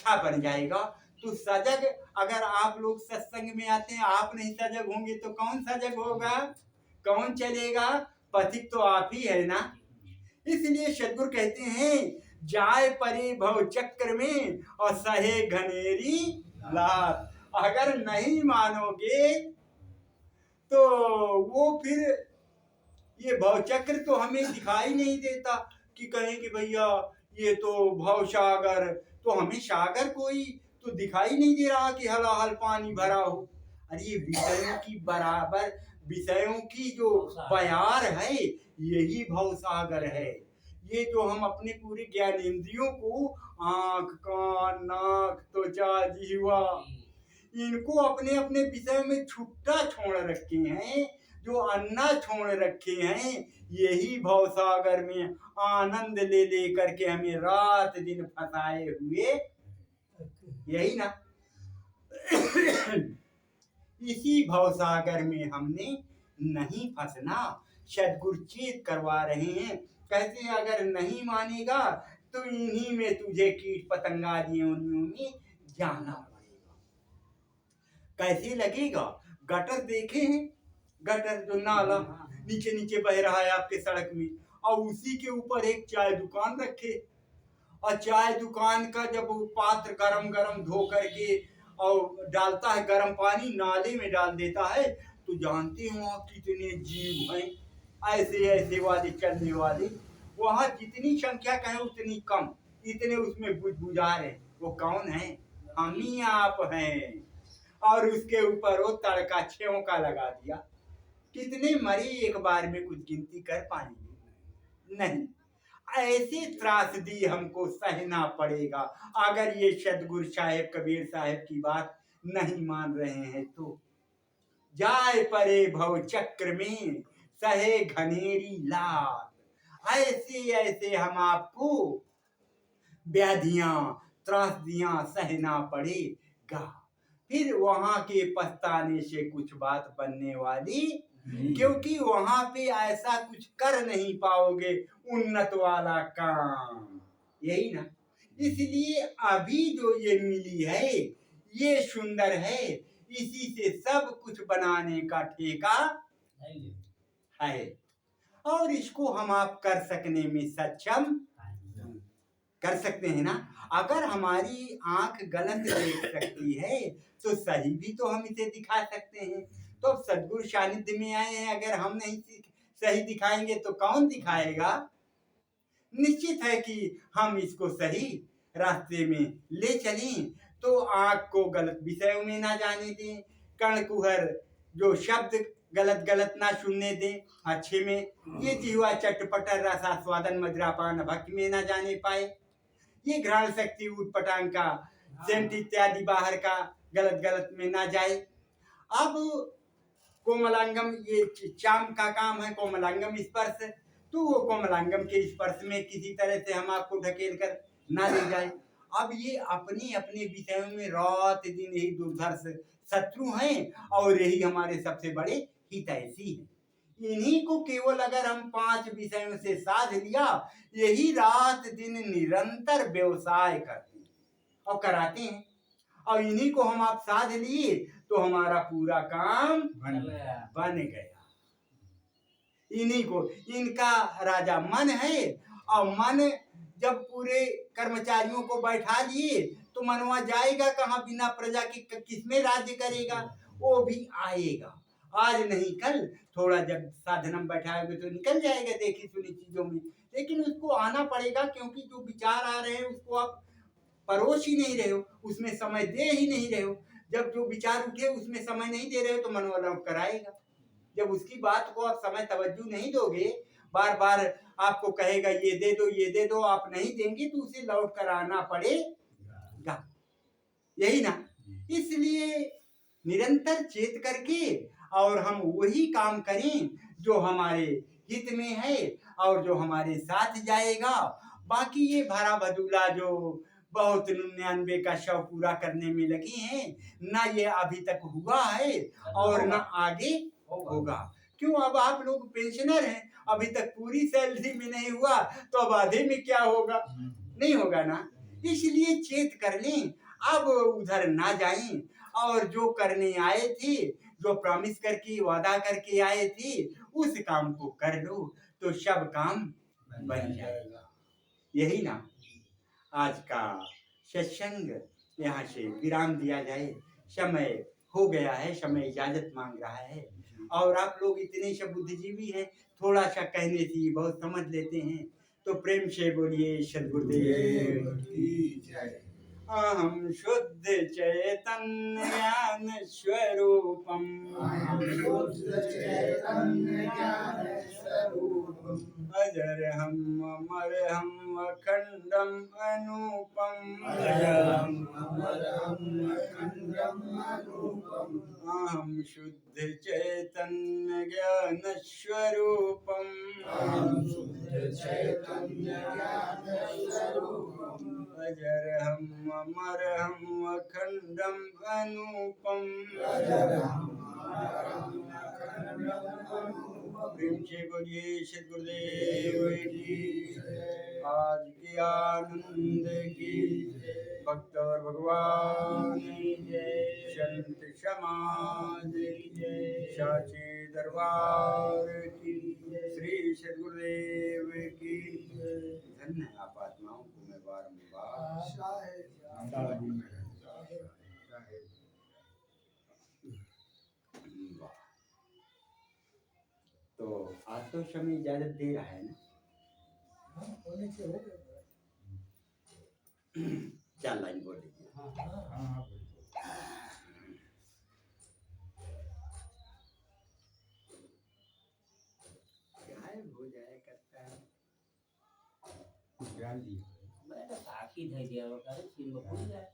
अच्छा बन जाएगा। तो सजग, अगर आप लोग सत्संग में आते हैं, आप नहीं सजग होंगे तो कौन सजग होगा, कौन चलेगा? पथिक तो आप ही है ना। इसलिए सद्गुरु कहते हैं, जाए परे भव चक्र में और सहे घनेरी लात। अगर नहीं मानोगे तो वो फिर ये भवचक्र तो हमें दिखाई नहीं देता कि कहें कि भैया ये तो भव सागर, तो हमें सागर कोई तो दिखाई नहीं दे रहा कि हलाहल पानी भरा हो। अरे ये विषयों की बराबर, विषयों की जो बयार है यही भव सागर है। ये जो हम अपने पूरे ज्ञानेंद्रियों को, आंख, कान, नाक, त्वचा, जिह्वा, इनको अपने अपने विषय में छुट्टा छोड़ रखे हैं, जो अन्ना छोड़ रखे हैं, यही भवसागर में आनंद ले ले करके हमें रात दिन फंसाए हुए, यही ना। इसी भवसागर में हमने नहीं फंसना, सद्गुरु चेत करवा रहे हैं। कहते हैं अगर नहीं मानेगा तो इन्हीं में तुझे कीट पतंगादियों में जाना पड़ेगा। कैसे लगेगा? गटर देखे हैं, गटर जो नाला नीचे नीचे बह रहा है आपके सड़क में, और उसी के ऊपर एक चाय दुकान रखे, और चाय दुकान का जब वो पात्र गरम गरम धो करके और डालता है गरम पानी, नाले में डाल देता है, तो जानते हो वहाँ कितने जीव हैं, ऐसे ऐसे वाले चलने वाले। वहाँ जितनी संख्या कहें उतनी कम, इतने उसमें बुझबुझा रहे। वो कौन है? हम ही आप हैं। और उसके ऊपर वो तड़का छेवका लगा दिया। कितने मरे एक बार में कुछ गिनती कर पाएंगे नहीं। ऐसी त्रासदी हमको सहना पड़ेगा अगर ये सद्गुरु साहेब, कबीर साहेब की बात नहीं मान रहे हैं तो। जाए परे भव चक्र में सहे घनेरी लात, ऐसे ऐसे हम आपको व्याधियां, त्रासदियां सहना पड़ेगा। फिर वहां के पछताने से कुछ बात बनने वाली, क्योंकि वहां पे ऐसा कुछ कर नहीं पाओगे उन्नत वाला काम, यही ना। इसलिए अभी जो ये मिली है ये सुंदर है, इसी से सब कुछ बनाने का ठेका है, और इसको हम आप कर सकने में सक्षम कर सकते हैं ना। अगर हमारी आंख गलत देख सकती है तो सही भी तो हम इसे दिखा सकते हैं। तो सद्गुरु सानिध्य में आए हैं, अगर हम नहीं सही दिखाएंगे तो कौन दिखाएगा? निश्चित है कि हम इसको सही रास्ते में ले चलें, तो आंख को गलत विषयों में ना जाने दें, कर्ण कुहर जो शब्द गलत गलत ना सुनने दें, अच्छे में। ये जिह्वा चटपटर रसास्वादन मदिरापान भक्ति में ना जाने पाए। ये घ्राण शक्ति उटपटांग का सेंट इत्यादि बाहर का गलत गलत में ना जाए। अब कोमलांगम, ये चाम का काम है कोमलांगम स्पर्श, तो वो कोमलांगम के स्पर्श में किसी तरह से हम आपको ढकेल कर ना ले जाए। अब ये अपने अपने विषयों में रात दिन यही दुर्धर्ष शत्रु हैं, और यही हमारे सबसे बड़े हितैषी हैं। इन्हीं को केवल अगर हम 5 विषयों से साध लिया, यही रात दिन निरंतर व्यवसाय करते हैं और कराते हैं, और इन्हीं को हम आप साध लिए तो हमारा पूरा काम बन गया। इन्हीं को, इनका राजा मन है, और मन जब पूरे कर्मचारियों को बैठा लिए तो मनवा जाएगा कहाँ? बिना प्रजा के किसमें राज्य करेगा? वो भी आएगा, आज नहीं कल थोड़ा जब साधनम बैठाओगे तो निकल जाएगा देखी सुनी चीजों में, लेकिन उसको आना पड़ेगा, क्योंकि जो विचार आ रहे हैं उसको आप परोस ही नहीं रहे हो, उसमें समय दे ही नहीं रहे हो। जब जो विचार उठे उसमें समय नहीं दे रहे हो तो मन वाला कराएगा। जब उसकी बात को आप समय तवज्जो नहीं दोगे, बार बार आपको कहेगा ये दे दो, आप नहीं देंगे तो उसे लौट कर आना पड़ेगा, यही ना। इसलिए निरंतर चेत करके और हम वही काम करें जो हमारे हित में है और जो हमारे साथ जाएगा। बाकी ये भरा बदूला जो बहुत 99 का 100 पूरा करने में लगी हैं, ना ये अभी तक हुआ है और ना आगे होगा। क्यों? अब आप लोग पेंशनर हैं, अभी तक पूरी सैलरी में नहीं हुआ तो अब आधे में क्या होगा? नहीं होगा ना। इसलिए चेत कर लें, अब उधर ना जाएं, और जो करने आए थे, जो प्रॉमिस करके वादा करके आए थे, उस काम को कर लो तो सब काम बन जाएगा। यही ना आज का सत्संग, यहाँ से विराम दिया जाए, समय हो गया है, समय इजाजत मांग रहा है। और आप लोग इतने सब बुद्धिजीवी हैं, थोड़ा सा कहने से बहुत समझ लेते हैं, तो प्रेम से बोलिए सद्गुरुदेव की जय। अहम शुद्ध चैतन्य ज्ञान स्वरूपम, अजर हम अमर हम अखंडम अनूपम, अहम शुद्ध चैतन्य ज्ञान स्वरूपम, अजर हम अमर हम अखंडम अनूपम। प्रेम से बोलिए सद्गुरुदेव की। आज के आनंद की, भक्त और भगवान की जय, संत समाज की जय, साचे दरबार की, श्री सद्गुरुदेव की। धन्य आप आत्माओं को मैं बारंबार तो आज तो समय इजाजत दे रहा है ना। चार लाइन बोल दीजिए। गायब हो जाया करता है। ज्ञान दी मैं तो साखी दे दिया वो करे तीन भूल जाए।